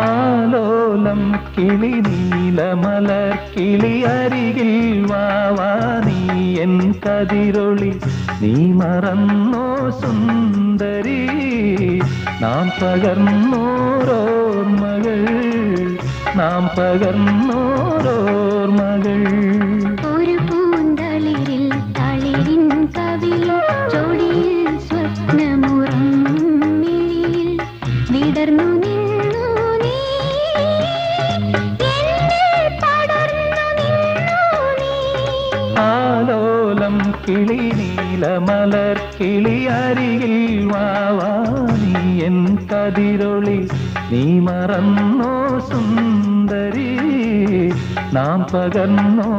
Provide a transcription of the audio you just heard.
ആലോലം കിളി നീലമലർ കിളി അരികിൽ വാവാ നീ എൻ കതിരൊളി നീ മറന്നോ സുന്ദരി നാം പകർന്നോരോർമകൾ നാം പകർന്നോരോർമകൾ ഒരു പൂന്തളിരിൽ തളിരിൻ കവിളിൽ ചൊടിയിൽ സ്വപ്നമുറങ്ങിയിൽ വിടർന്നു നിന്നു നീ എന്നിൽ പടർന്നു നിന്നു നീ ആലോലം കിളി നീലമലർ കിളി അരികിൽ വാവാ നീ എൻ കതിരൊളി നീ മറന്നോ സുന്ദരി നാം പകർന്നോരോർമകൾ